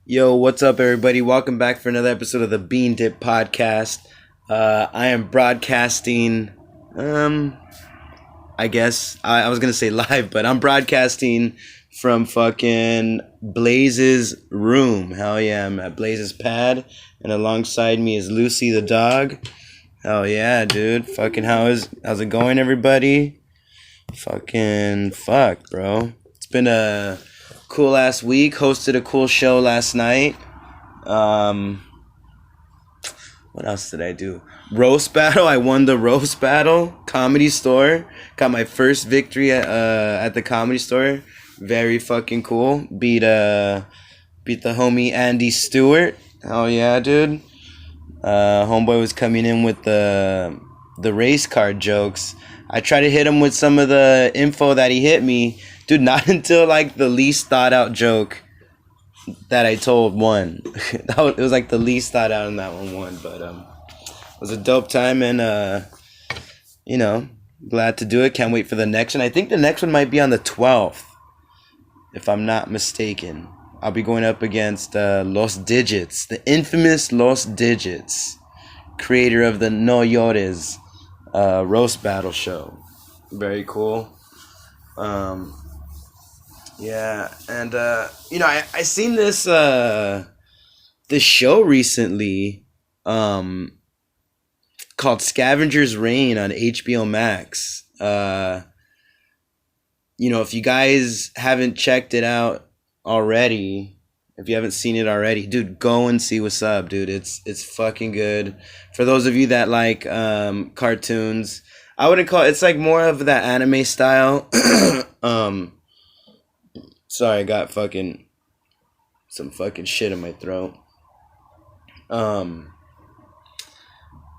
Yo, what's up, everybody? Welcome back for another episode of the Bean Dip Podcast. I am broadcasting, I guess, I was going to say live, but I'm broadcasting from fucking Blaze's room. Hell yeah, I'm at Blaze's pad, and alongside me is Lucy the dog. Hell yeah, dude. Fucking how's it going, everybody? Fucking fuck, bro. It's been a cool ass week. Hosted a cool show last night. What else did I do? Roast battle. I won the roast battle. Comedy Store. Got my first victory at the Comedy Store. Very fucking cool. Beat the homie Andy Stewart. Hell yeah, dude. Homeboy was coming in with the race car jokes. I tried to hit him with some of the info that he hit me. Dude, not until like the least thought out joke that I told won. It was like the least thought out in that one won. But it was a dope time, and glad to do it. Can't wait for the next one. I think the next one might be on the 12th, if I'm not mistaken. I'll be going up against Los Digits, the infamous Los Digits, creator of the No Llores roast battle show. Very cool. Yeah, and I seen this show recently called Scavengers Reign on HBO Max. If you guys haven't checked it out already, if you haven't seen it already, dude, go and see what's up, dude. It's fucking good. For those of you that like cartoons, I wouldn't call it, it's like more of that anime style. Sorry, I got some fucking shit in my throat.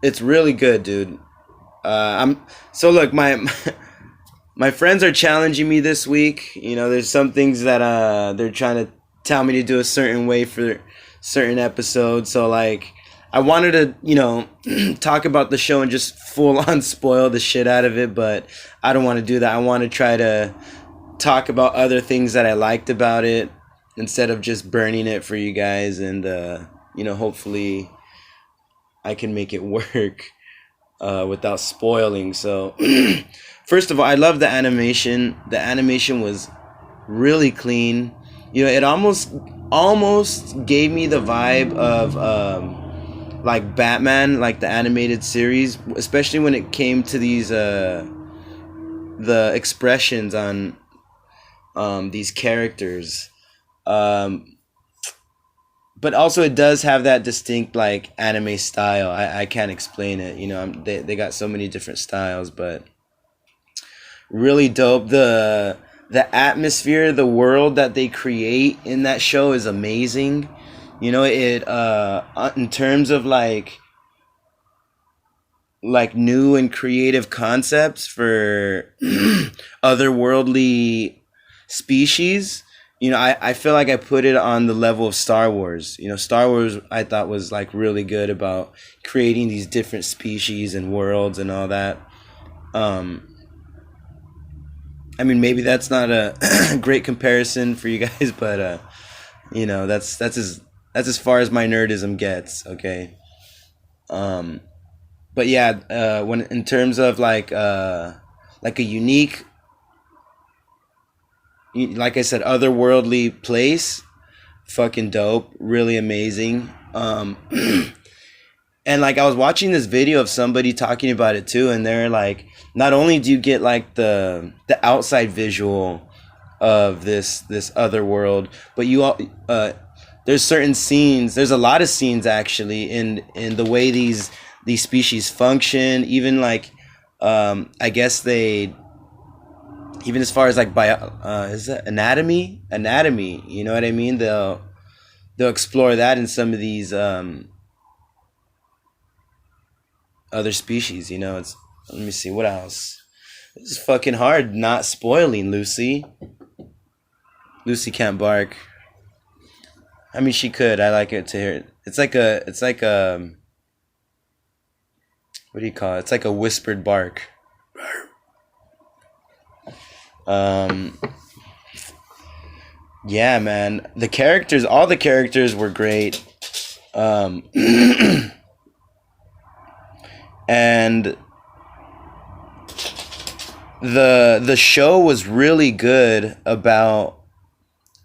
It's really good, dude. Look, my friends are challenging me this week. There's some things that they're trying to tell me to do a certain way for certain episodes. So like, I wanted to, talk about the show and just full on spoil the shit out of it, but I don't want to do that. I want to try to talk about other things that I liked about it instead of just burning it for you guys, and hopefully I can make it work without spoiling. So first of all, I love the animation. The animation was really clean. It almost gave me the vibe of like Batman, like the animated series, especially when it came to these the expressions on these characters, but also it does have that distinct like anime style. I can't explain it. They got so many different styles, but really dope. The atmosphere, the world that they create in that show is amazing. It in terms of like new and creative concepts for otherworldly species. I feel like I put it on the level of Star Wars. Star Wars I thought was like really good about creating these different species and worlds and all that. Maybe that's not a great comparison for you guys, but that's as far as my nerdism gets. Okay. But yeah, when in terms of like a unique, like I said, otherworldly place, fucking dope, really amazing. And like I was watching this video of somebody talking about it too, and they're like, not only do you get like the outside visual of this other world, but there's certain scenes. There's a lot of scenes actually in the way these species function. Even like, I guess they, even as far as like is that anatomy? You know what I mean? They'll explore that in some of these other species. It's, let me see what else. This is fucking hard not spoiling, Lucy. Lucy can't bark. She could. I like it to hear it. It's like a what do you call it? It's like a whispered bark. Yeah, man. The characters, all the characters were great. Um, and the show was really good about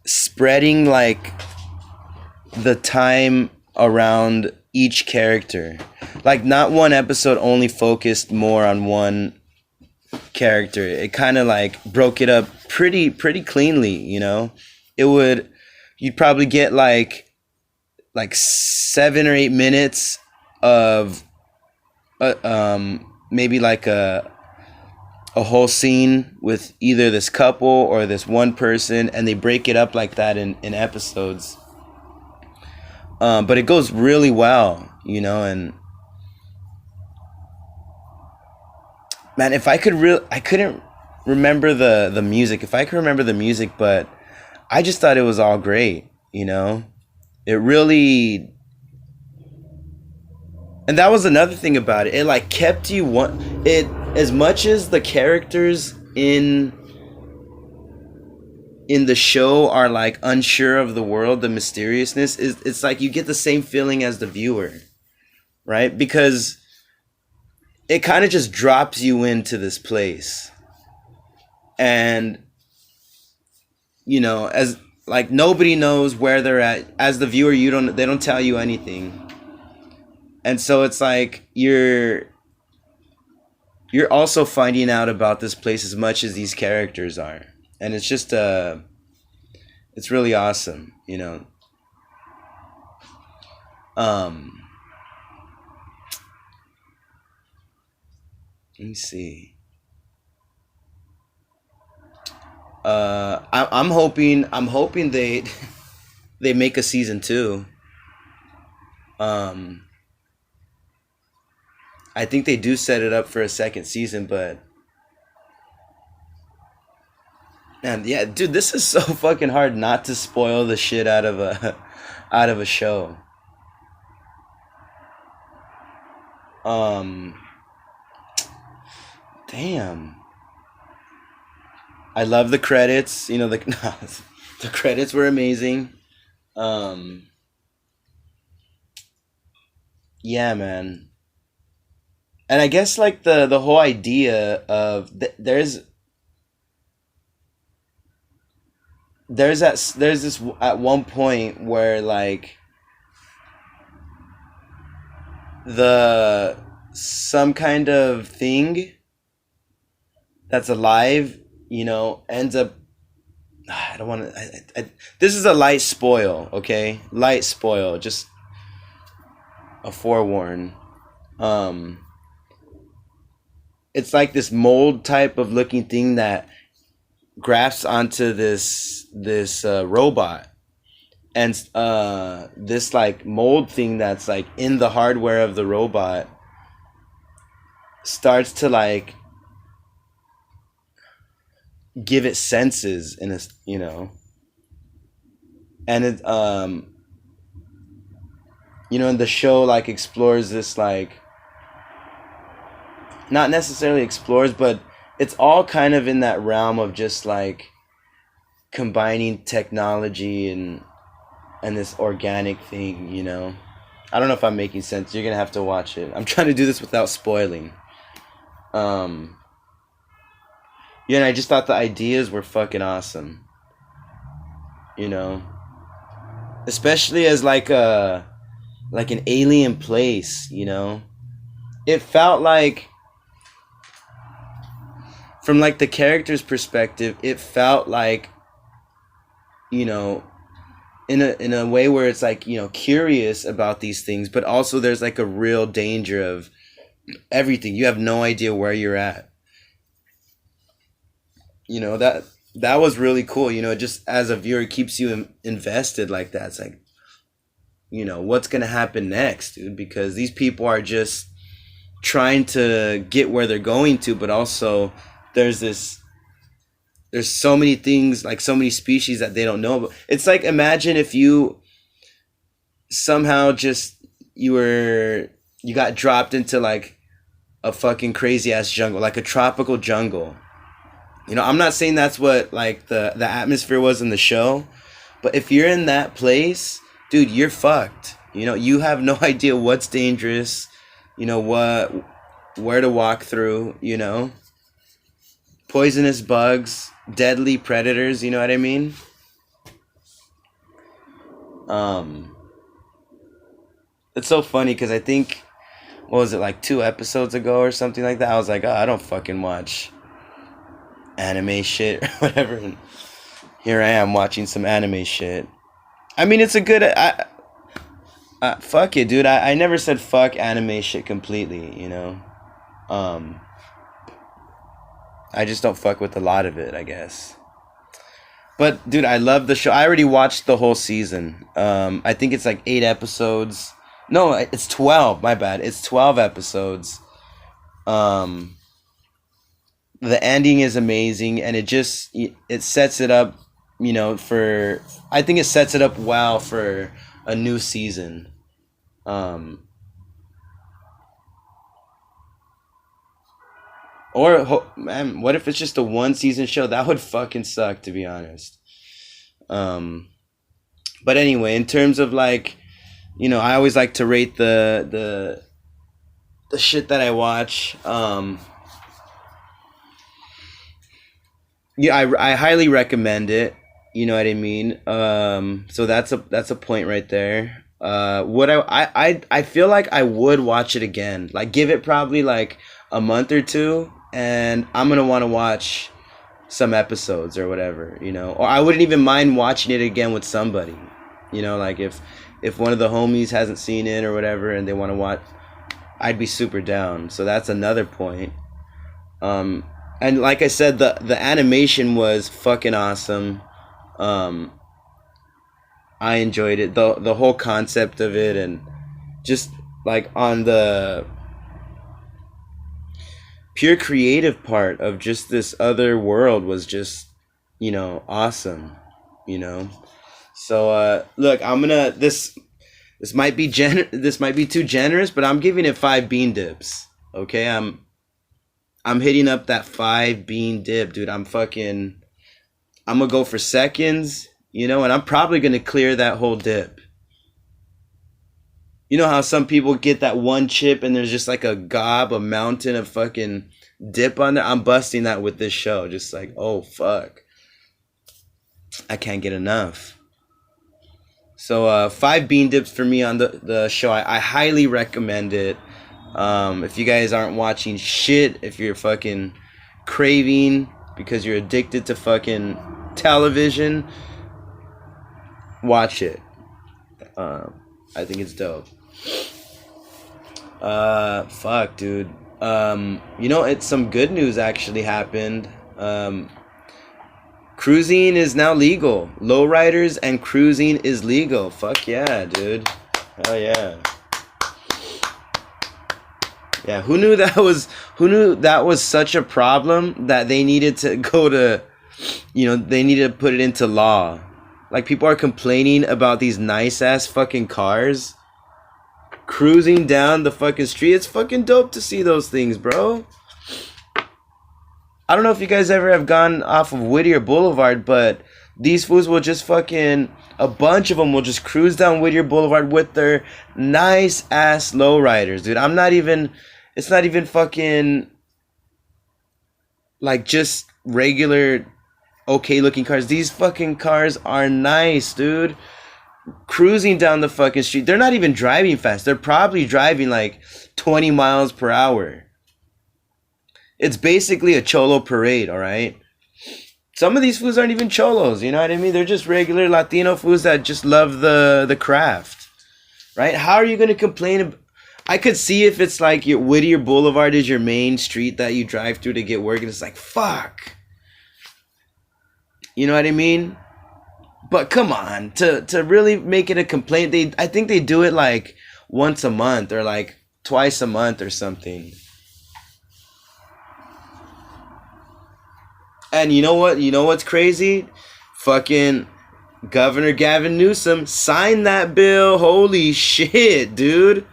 spreading like the time around each character. Like not one episode only focused more on one character. It kind of like broke it up pretty cleanly, you know. It would you'd probably get like 7 or 8 minutes of maybe like a whole scene with either this couple or this one person, and they break it up like that in episodes. But it goes really well, you know. And man, if I could I couldn't remember the music. If I could remember the music, but I just thought it was all great, you know. It really, and that was another thing about it. It like kept you one it as much as the characters in the show are like unsure of the world, the mysteriousness is it's like you get the same feeling as the viewer, right? Because it kind of just drops you into this place. And you know, as like nobody knows where they're at. As the viewer, they don't tell you anything. And so it's like you're also finding out about this place as much as these characters are. And it's just it's really awesome, you know. Let me see. I'm hoping they they make a season 2. I think they do set it up for a second season, but man, yeah, dude, this is so fucking hard not to spoil the shit out of a out of a show. Um, Damn. I love the credits. You know the the credits were amazing. Um, yeah, man. And I guess like the whole idea of there's this at one point where like the some kind of thing that's alive, you know, ends up. I don't want to. This is a light spoil, okay? Light spoil, just a forewarn. Um, it's like this mold type of looking thing that grafts onto this robot, and this like mold thing that's like in the hardware of the robot starts to like give it senses in a, you know. And it you know, and the show like explores this like, not necessarily explores, but it's all kind of in that realm of just like combining technology and this organic thing, you know. I don't know if I'm making sense. You're gonna have to watch it. I'm trying to do this without spoiling. um yeah, and I just thought the ideas were fucking awesome, you know, especially as like an alien place, you know. It felt like, from like the character's perspective, it felt like, you know, in a way where it's like, you know, curious about these things, but also there's like a real danger of everything. You have no idea where you're at. You know, that was really cool. You know, just as a viewer, it keeps you invested like that. It's like, you know, what's gonna happen next, dude? Because these people are just trying to get where they're going to, but also there's this there's so many things, like so many species that they don't know about. It's like, imagine if you somehow just you got dropped into like a fucking crazy ass jungle, like a tropical jungle. You know, I'm not saying that's what like the atmosphere was in the show, But if you're in that place, dude, you're fucked. You know, you have no idea what's dangerous, you know, where to walk through, you know. Poisonous bugs, deadly predators, you know what I mean? It's so funny because I think, what was it, like 2 episodes ago or something like that? I was like, oh, I don't fucking watch anime shit or whatever. And here I am watching some anime shit. I mean, it's a good... fuck it, dude. I never said fuck anime shit completely, you know? I just don't fuck with a lot of it, I guess. But, dude, I love the show. I already watched the whole season. I think it's like 8 episodes. No, it's 12. My bad. It's 12 episodes. The ending is amazing, and it sets it up, you know, for... I think it sets it up well for a new season. Man, what if it's just a 1-season show? That would fucking suck, to be honest. But anyway, in terms of like, you know, I always like to rate the shit that I watch. Yeah, I highly recommend it. You know what I mean? So that's a point right there. What I feel like I would watch it again. Like, give it probably like a month or two, and I'm gonna want to watch some episodes or whatever, you know. Or I wouldn't even mind watching it again with somebody, you know. Like if one of the homies hasn't seen it or whatever, and they want to watch, I'd be super down. So that's another point. And like I said, the animation was fucking awesome. I enjoyed it, the whole concept of it, and just like on the pure creative part of just this other world was just, you know, awesome, you know. So look, I'm gonna this might be too generous, but I'm giving it 5 bean dips. Okay, I'm hitting up that 5 bean dip, dude. I'm gonna go for seconds, you know, and I'm probably gonna clear that whole dip. You know how some people get that one chip and there's just like a mountain of fucking dip on there? I'm busting that with this show. Just like, oh, fuck. I can't get enough. So 5 bean dips for me on the show. I highly recommend it. If you guys aren't watching shit, if you're fucking craving because you're addicted to fucking television, watch it. I think it's dope. Fuck, dude. You know, it's some good news actually happened. Cruising is now legal. Lowriders and cruising is legal. Fuck yeah, dude. Hell yeah. Yeah, who knew that was such a problem that they needed to go to, you know, they needed to put it into law. Like, people are complaining about these nice ass fucking cars cruising down the fucking street. It's fucking dope to see those things, bro. I don't know if you guys ever have gone off of Whittier Boulevard, but these fools will just fucking, a bunch of them will just cruise down Whittier Boulevard with their nice ass lowriders, dude. It's not even fucking like just regular okay looking cars. These fucking cars are nice, dude. Cruising down the fucking street. They're not even driving fast. They're probably driving like 20 miles per hour. It's basically a cholo parade, all right? Some of these fools aren't even cholos, you know what I mean? They're just regular Latino fools that just love the craft, right? How are you going to complain? I could see if it's like your Whittier Boulevard is your main street that you drive through to get work, and it's like, fuck. You know what I mean? But come on, to really make it a complaint, I think they do it like once a month or like twice a month or something. And you know what? You know what's crazy? Fucking Governor Gavin Newsom signed that bill. Holy shit, dude.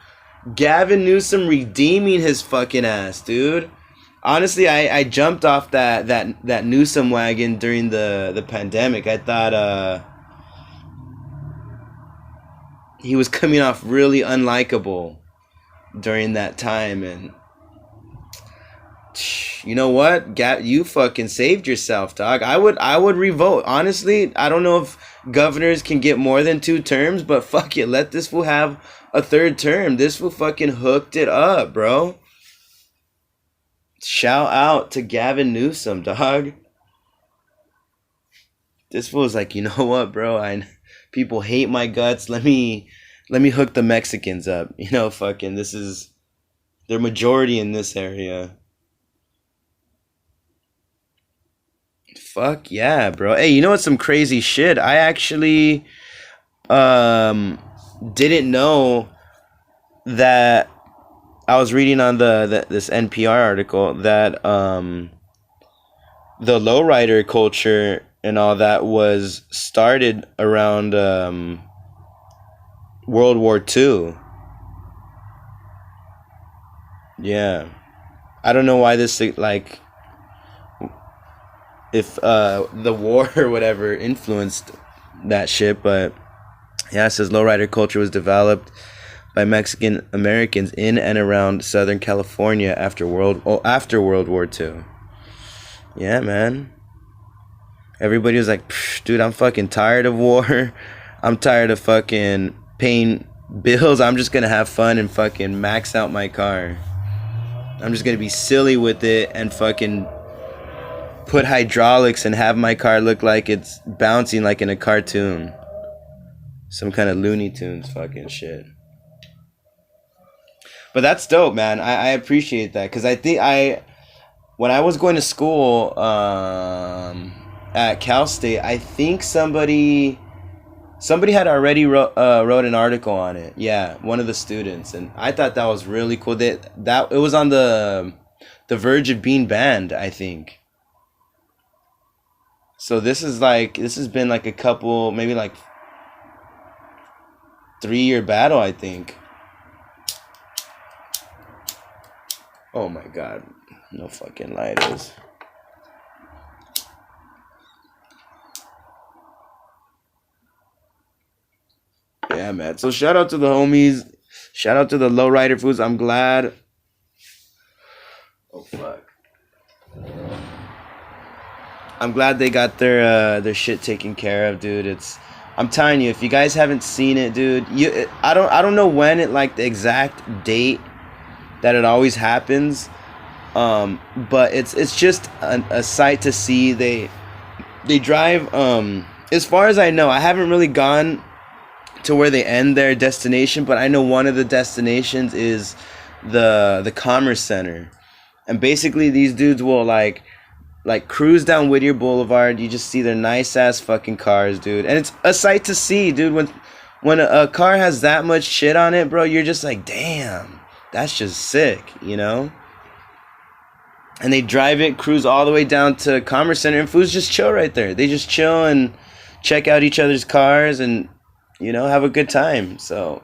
Gavin Newsom redeeming his fucking ass, dude. Honestly, I jumped off that Newsom wagon during the pandemic. I thought he was coming off really unlikable during that time, and you know what? You fucking saved yourself, dog. I would revote. Honestly, I don't know if governors can get more than 2 terms, but fuck it, let this fool have a 3rd term. This fool fucking hooked it up, bro. Shout out to Gavin Newsom, dog. This fool is like, you know what, bro? People hate my guts. Let me hook the Mexicans up. You know, fucking, they're majority in this area. Fuck yeah, bro. Hey, you know what's some crazy shit? I actually didn't know that. I was reading on this NPR article that the lowrider culture and all that was started around World War II. Yeah. I don't know why this, like, if the war or whatever influenced that shit, but yeah, it says lowrider culture was developed by Mexican Americans in and around Southern California after World War II. Yeah, man. Everybody was like, dude, I'm fucking tired of war. I'm tired of fucking paying bills. I'm just gonna have fun and fucking max out my car. I'm just gonna be silly with it and fucking put hydraulics and have my car look like it's bouncing like in a cartoon. Some kind of Looney Tunes fucking shit. But that's dope, man. I appreciate that, because I think when I was going to school at Cal State, I think somebody had already wrote an article on it. Yeah, one of the students, and I thought that was really cool. That it was on the verge of being banned, I think. So this has been like a couple, maybe like 3-year battle, I think. Oh my god. No fucking lighters. Yeah, man. So shout out to the homies. Shout out to the lowrider foods. I'm glad. Oh fuck. I'm glad they got their shit taken care of, dude. I'm telling you, if you guys haven't seen it, dude, I don't know when it, like, the exact date that it always happens, but it's just a sight to see. They drive, as far as I know, I haven't really gone to where they end their destination, but I know one of the destinations is the Commerce Center, and basically these dudes will like cruise down Whittier Boulevard. You just see their nice ass fucking cars, dude, and it's a sight to see, dude. When a car has that much shit on it, bro, you're just like, damn, that's just sick, you know? And they drive it, cruise all the way down to Commerce Center, and fools just chill right there. They just chill and check out each other's cars and, you know, have a good time. So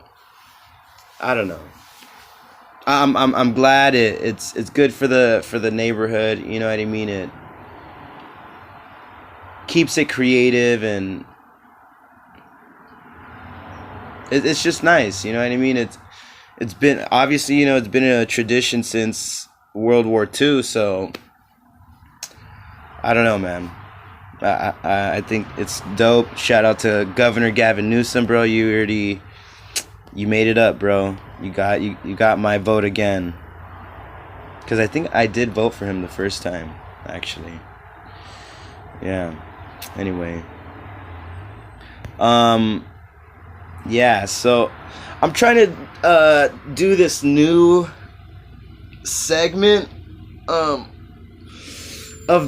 I don't know. I'm glad it's good for the neighborhood, you know what I mean? It keeps it creative, and it's just nice, you know what I mean? It's been, obviously, you know, it's been a tradition since World War II, so I don't know, man. I think it's dope. Shout out to Governor Gavin Newsom, bro. You made it up, bro. You got my vote again. Because I think I did vote for him the first time, actually. Yeah. Anyway. Yeah, so I'm trying to do this new segment of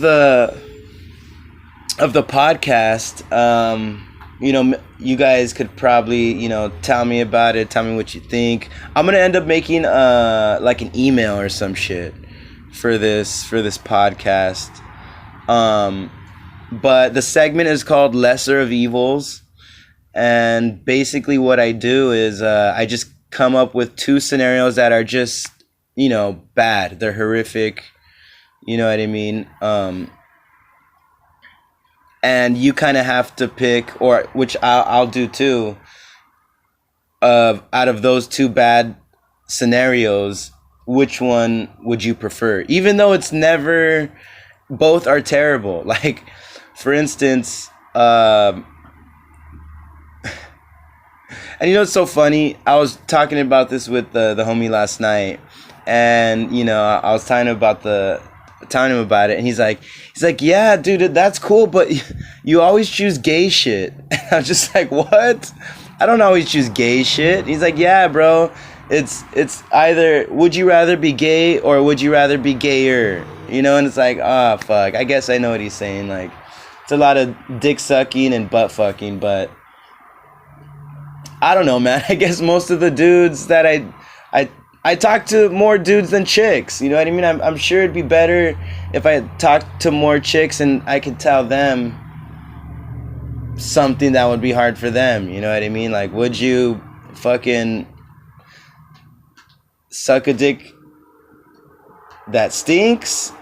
the podcast. You know, you guys could probably, you know, tell me about it, tell me what you think. I'm gonna end up making like an email or some shit for this podcast. But the segment is called Lesser of Evils, and basically what I do is I just come up with 2 scenarios that are just, you know, bad. They're horrific, you know what I mean? And you kind of have to pick, or which I'll do too, out of those two bad scenarios, which one would you prefer? Even though it's never, both are terrible. Like, for instance, and you know, it's so funny. I was talking about this with the homie last night, and you know, I was telling him about it, and he's like, yeah, dude, that's cool, but you always choose gay shit. And I was just like, what? I don't always choose gay shit. He's like, yeah, bro, it's either would you rather be gay or would you rather be gayer? You know, and it's like, oh fuck, I guess I know what he's saying. Like, it's a lot of dick sucking and butt fucking, but I don't know, man. I guess most of the dudes that I talk to more dudes than chicks. You know what I mean? I'm sure it'd be better if I talked to more chicks and I could tell them something that would be hard for them. You know what I mean? Like, would you fucking suck a dick that stinks?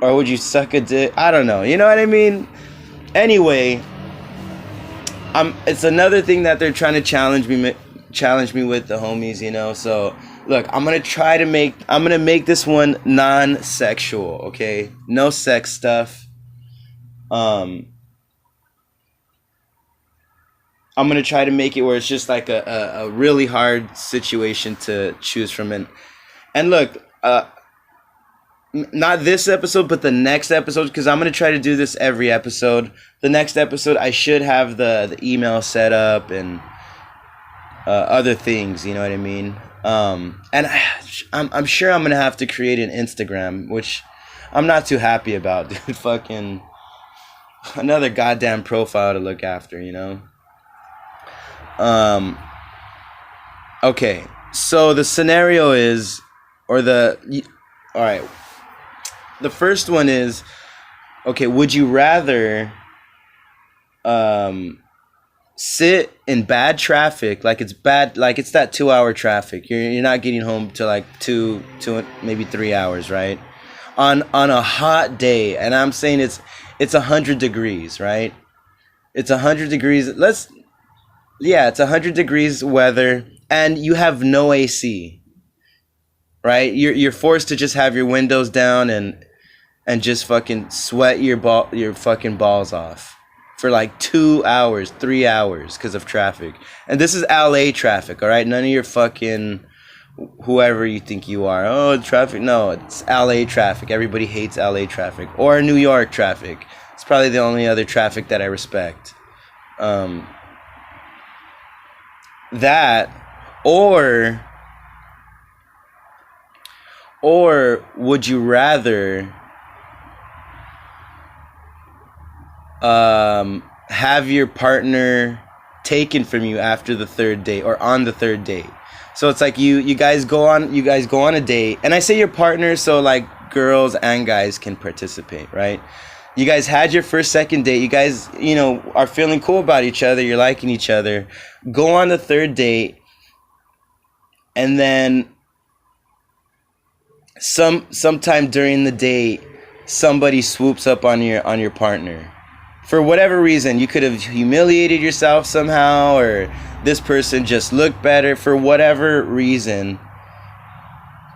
Or would you suck a dick? I don't know. You know what I mean? Anyway, it's another thing that they're trying to challenge me with, the homies, you know. So look, I'm gonna make this one non-sexual, okay? No sex stuff. I'm gonna try to make it where it's just like a really hard situation to choose from. And look, not this episode, but the next episode, because I'm going to try to do this every episode. The next episode, I should have the email set up and other things, you know what I mean? And I'm sure I'm going to have to create an Instagram, which I'm not too happy about, dude. Fucking another goddamn profile to look after, you know? Okay, so the scenario is, alright. The first one is, okay, would you rather sit in bad traffic, like it's that 2 hour traffic. You're not getting home till like two maybe 3 hours, right? On a hot day, and I'm saying it's 100 degrees, right? It's 100 degrees. It's 100 degrees weather, and you have no AC. Right? You're forced to just have your windows down and just fucking sweat your fucking balls off for like 2 hours, 3 hours because of traffic. And this is LA traffic, all right? None of your fucking whoever you think you are. Oh, traffic. No, it's LA traffic. Everybody hates LA traffic. Or New York traffic. It's probably the only other traffic that I respect. That or would you rather have your partner taken from you after the third date or on the third date? So it's like you guys go on a date, and I say your partner so like girls and guys can participate, right? You guys had your second date. You guys, you know, are feeling cool about each other. You're liking each other. Go on the third date, and then sometime during the date, somebody swoops up on your partner. For whatever reason, you could have humiliated yourself somehow, or this person just looked better. For whatever reason,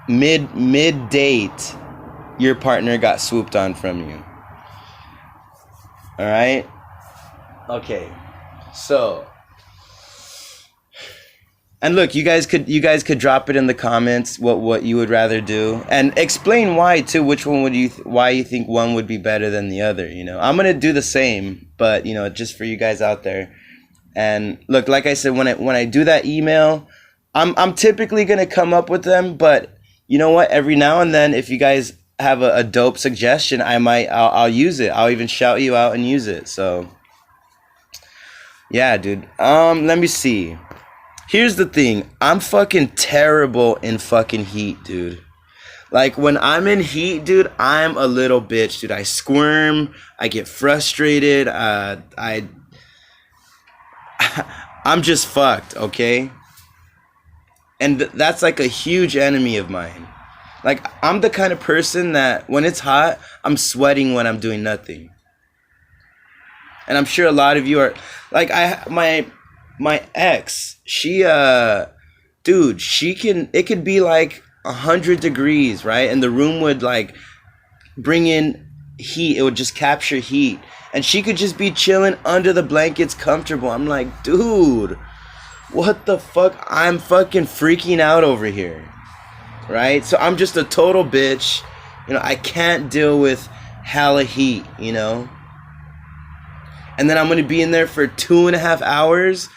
mid date, your partner got swooped on from you. All right. Okay. So, and look, you guys could drop it in the comments what you would rather do, and explain why too. Which one why you think one would be better than the other? You know, I'm gonna do the same, but you know, just for you guys out there. And look, like I said, when I do that email, I'm typically gonna come up with them, but you know what? Every now and then, if you guys have a dope suggestion, I'll use it. I'll even shout you out and use it. So yeah, dude. Let me see. Here's the thing. I'm fucking terrible in fucking heat, dude. Like, when I'm in heat, dude, I'm a little bitch, dude. I squirm. I get frustrated. I'm just fucked, okay? And that's like a huge enemy of mine. Like, I'm the kind of person that when it's hot, I'm sweating when I'm doing nothing. And I'm sure a lot of you are like, my ex, dude, it could be like 100 degrees, right? And the room would like bring in heat. It would just capture heat. And she could just be chilling under the blankets comfortable. I'm like, dude, what the fuck? I'm fucking freaking out over here. Right? So I'm just a total bitch. I can't deal with hella heat, And then I'm going to be in there for 2.5 hours.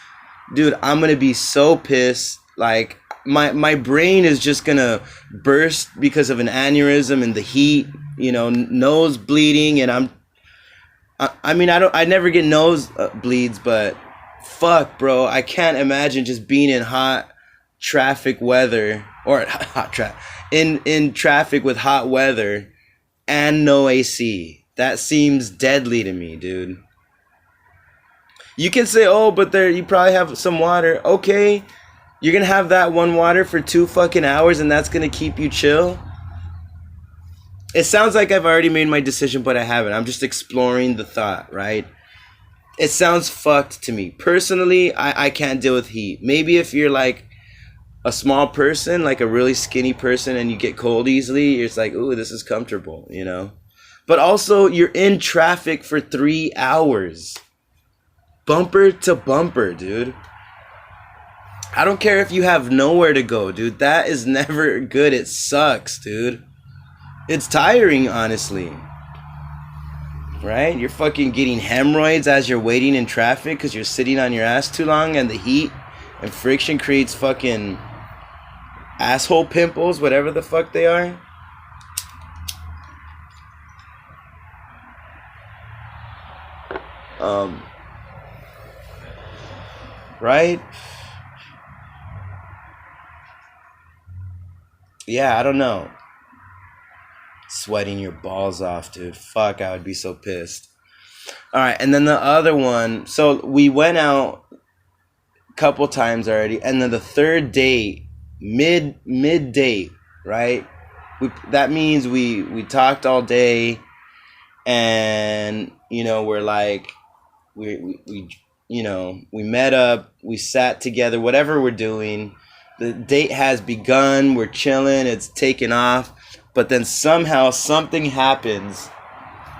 Dude, I'm going to be so pissed. Like, my brain is just going to burst because of an aneurysm and the heat, nose bleeding. And I never get nose bleeds, but fuck, bro. I can't imagine just being in hot traffic weather or in traffic with hot weather and no AC. That seems deadly to me, dude. You can say, oh, but you probably have some water. Okay, you're gonna have that one water for 2 fucking hours and that's gonna keep you chill? It sounds like I've already made my decision, but I haven't. I'm just exploring the thought, right? It sounds fucked to me. Personally, I can't deal with heat. Maybe if you're like a small person, like a really skinny person, and you get cold easily, it's like, ooh, this is comfortable, But also, you're in traffic for 3 hours. Bumper to bumper, dude. I don't care if you have nowhere to go, dude. That is never good. It sucks, dude. It's tiring, honestly. Right? You're fucking getting hemorrhoids as you're waiting in traffic because you're sitting on your ass too long, and the heat and friction creates fucking asshole pimples, whatever the fuck they are. Right? Yeah, I don't know. Sweating your balls off, dude. Fuck, I would be so pissed. Alright, and then the other one. So we went out a couple times already. And then the third date, mid date, right? That means we talked all day. And, we're like, we met up. We sat together, whatever we're doing. The date has begun. We're chilling. It's taken off. But then somehow something happens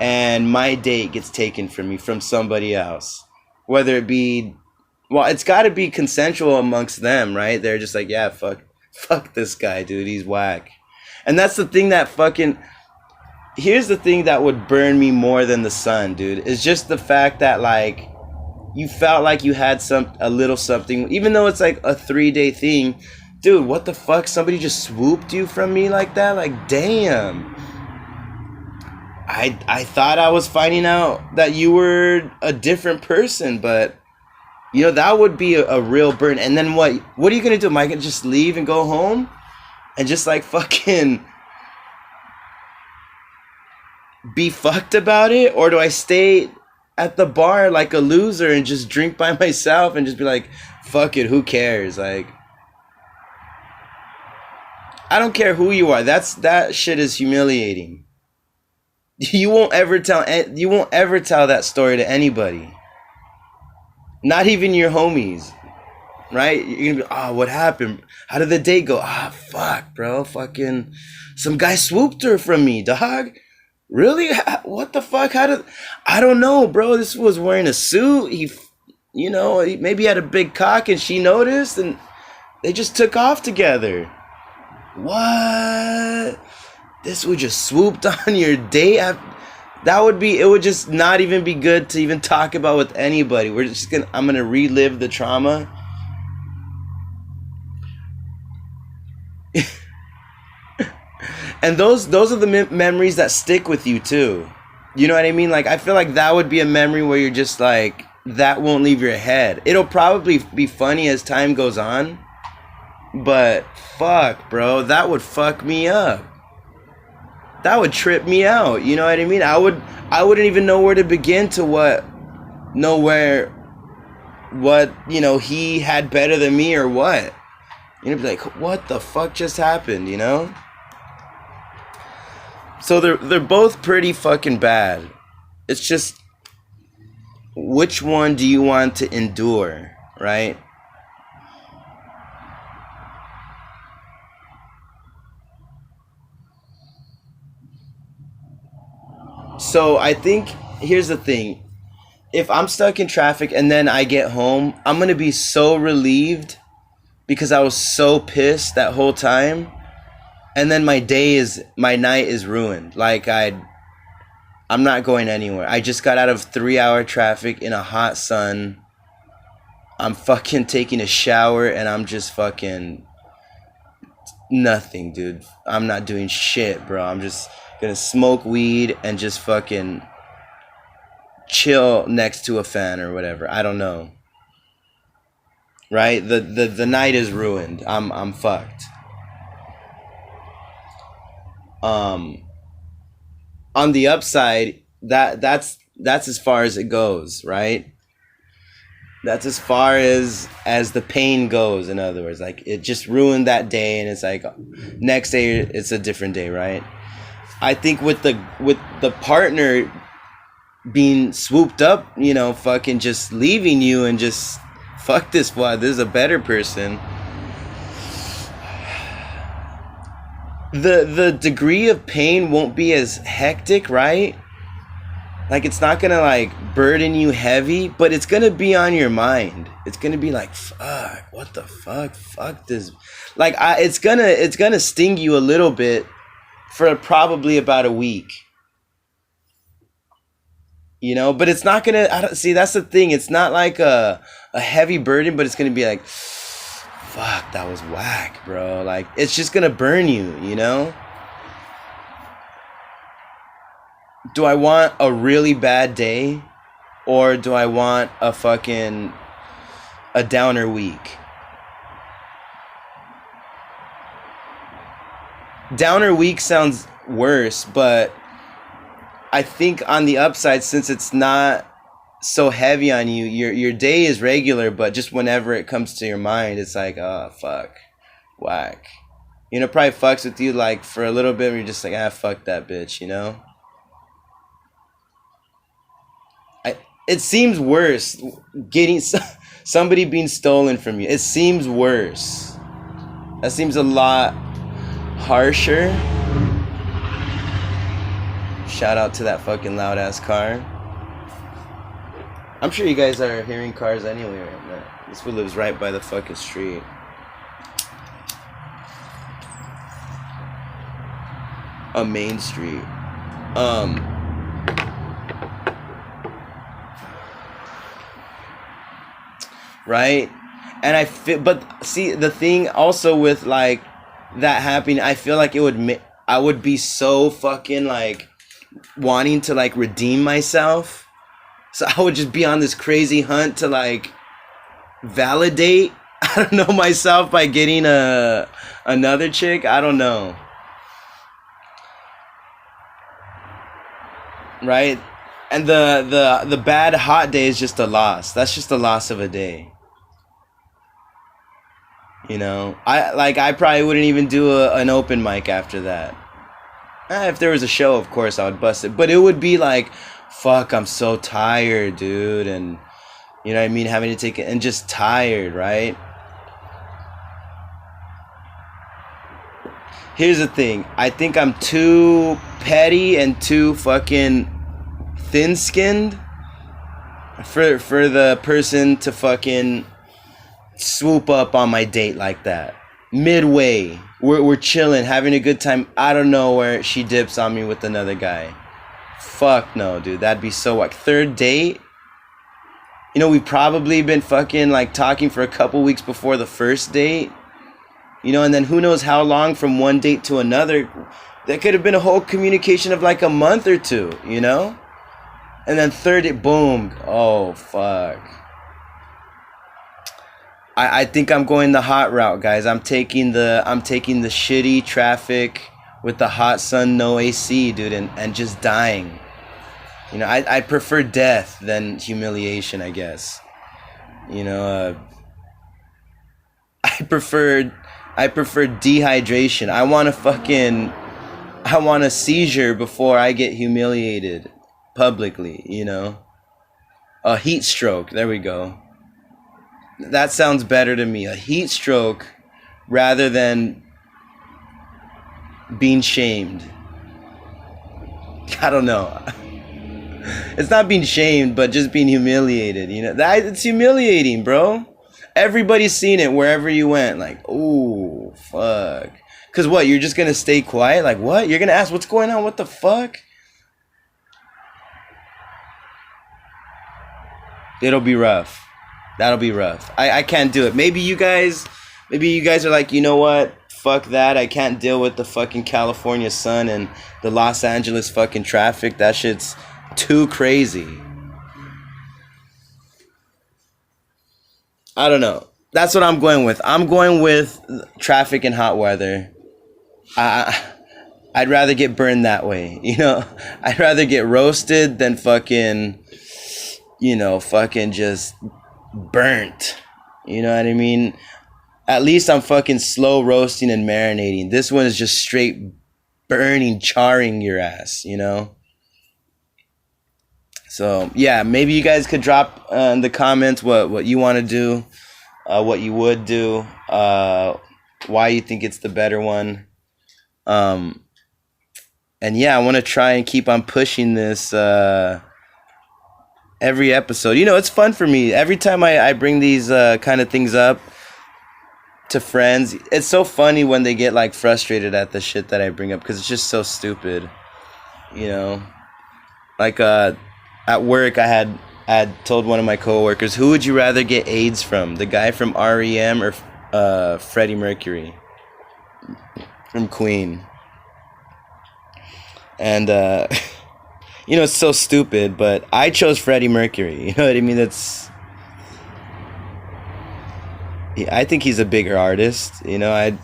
and my date gets taken from me from somebody else. Whether it be, well, it's got to be consensual amongst them, right? They're just like, yeah, fuck this guy, dude. He's whack. And that's the thing that here's the thing that would burn me more than the sun, dude. Is just the fact that, like, you felt like you had a little something, even though it's like a 3-day thing. Dude, what the fuck? Somebody just swooped you from me like that? Like, damn. I thought I was finding out that you were a different person, but, that would be a real burn. And then what? What are you going to do? Am I going to just leave and go home? And just, like, fucking be fucked about it? Or do I stay at the bar like a loser and just drink by myself and just be like, fuck it, who cares? Like, I don't care who you are. That shit is humiliating. You won't ever tell that story to anybody. Not even your homies. Right? You're gonna be, oh, what happened? How did the date go? Ah, fuck, bro. Fucking some guy swooped her from me, dog. Really? What the fuck? I don't know, bro. This was wearing a suit. He maybe had a big cock and she noticed and they just took off together. What? This would just swooped on your date? It would just not even be good to even talk about with anybody. I'm gonna relive the trauma. And those are the memories that stick with you too. You know what I mean? Like, I feel like that would be a memory where you're just like, that won't leave your head. It'll probably be funny as time goes on. But fuck, bro, that would fuck me up. That would trip me out. You know what I mean? I wouldn't even know where to begin to what he had better than me or what. Be like, what the fuck just happened, So they're both pretty fucking bad. It's just, which one do you want to endure, right? So I think here's the thing. If I'm stuck in traffic and then I get home, I'm going to be so relieved because I was so pissed that whole time. And then my night is ruined. Like I'm not going anywhere. I just got out of 3-hour traffic in a hot sun. I'm fucking taking a shower and I'm just fucking nothing, dude. I'm not doing shit, bro. I'm just gonna smoke weed and just fucking chill next to a fan or whatever. I don't know. Right? The night is ruined. I'm fucked. On the upside, that's as far as it goes, right? That's as far as the pain goes. In other words, like it just ruined that day, and it's like next day it's a different day, right? I think with the partner being swooped up, you know, fucking just leaving you and just fuck this one. This is a better person. The degree of pain won't be as hectic, right? Like it's not gonna like burden you heavy, but it's gonna be on your mind. It's gonna be like, fuck, what the fuck this. Like it's gonna sting you a little bit for probably about a week. You know, but it's not gonna. I don't see. That's the thing. It's not like a heavy burden, but it's gonna be like, fuck, that was whack, bro. Like it's just gonna burn you. You know. Do I want a really bad day, or do I want a downer week? Downer week sounds worse, but I think on the upside, since it's not so heavy on you, your day is regular, but just whenever it comes to your mind, it's like, oh fuck, whack. You know, probably fucks with you like for a little bit, where you're just like, ah, fuck that bitch, you know. It seems worse getting somebody being stolen from you. It seems worse. That seems a lot harsher. Shout out to that fucking loud ass car. I'm sure you guys are hearing cars anyway right now. This fool lives right by the fucking street. A main street. Right? And but see, the thing also with like that happening, I feel like I would be so fucking like wanting to like redeem myself. So I would just be on this crazy hunt to like validate, I don't know, myself by getting another chick. I don't know. Right? And the bad hot day is just a loss. That's just a loss of a day. You know, I probably wouldn't even do an open mic after that. If there was a show, of course, I would bust it. But it would be like, fuck, I'm so tired, dude. And, you know what I mean? Having to take it and just tired, right? Here's the thing. I think I'm too petty and too fucking thin-skinned for the person to fucking swoop up on my date like that. Midway, we're chilling, having a good time. I don't know where she dips on me with another guy. Fuck no, dude. That'd be so like third date. You know, we've probably been fucking like talking for a couple weeks before the first date. You know, and then who knows how long from one date to another. That could have been a whole communication of like a month or two, you know? And then third date, boom. Oh, fuck. I think I'm going the hot route, guys. I'm taking the shitty traffic with the hot sun, no AC, dude, and just dying. You know, I prefer death than humiliation, I guess. You know, I prefer dehydration. I want a seizure before I get humiliated publicly, you know. A heat stroke, there we go. That sounds better to me. A heat stroke rather than being shamed. I don't know. It's not being shamed, but just being humiliated. It's humiliating, bro. Everybody's seen it wherever you went. Like, ooh, fuck. Cause what? You're just gonna stay quiet? Like, what? You're gonna ask what's going on? What the fuck? It'll be rough. That'll be rough. I can't do it. Maybe you guys are like, you know what? Fuck that. I can't deal with the fucking California sun and the Los Angeles fucking traffic. That shit's too crazy. I don't know. That's what I'm going with. I'm going with traffic and hot weather. I'd rather get burned that way. I'd rather get roasted than fucking, fucking just burnt. You know what I mean? At least I'm fucking slow roasting and marinating. This one is just straight burning, charring your ass, So, yeah, maybe you guys could drop in the comments what you want to do, what you would do, why you think it's the better one. And yeah, I want to try and keep on pushing this every episode. It's fun for me. Every time I bring these kind of things up to friends, it's so funny when they get like frustrated at the shit that I bring up because it's just so stupid. Like at work I had told one of my coworkers, who would you rather get AIDS from, the guy from REM or Freddie Mercury from Queen? And it's so stupid, but I chose Freddie Mercury. You know what I mean? I think he's a bigger artist. REM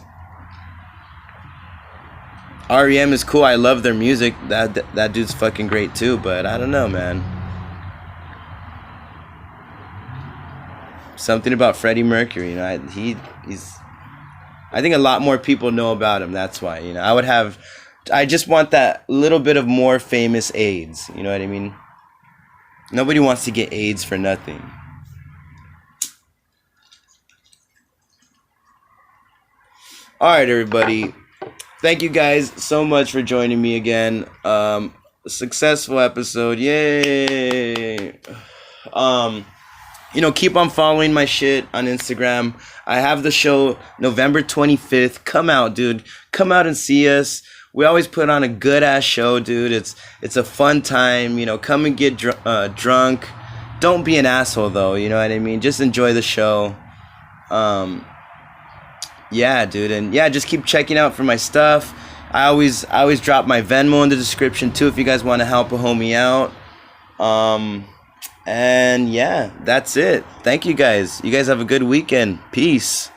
is cool. I love their music. That dude's fucking great too. But I don't know, man. Something about Freddie Mercury. He's. I think a lot more people know about him. That's why. I just want that little bit of more famous AIDS. You know what I mean? Nobody wants to get AIDS for nothing. Alright, everybody. Thank you guys so much for joining me again. Successful episode. Yay. Keep on following my shit on Instagram. I have the show November 25th. Come out, dude. Come out and see us. We always put on a good ass show, dude. It's a fun time. Come and get drunk. Don't be an asshole though. You know what I mean? Just enjoy the show. Yeah, dude, and yeah, just keep checking out for my stuff. I always drop my Venmo in the description too if you guys want to help a homie out. And yeah, that's it. Thank you guys. You guys have a good weekend. Peace.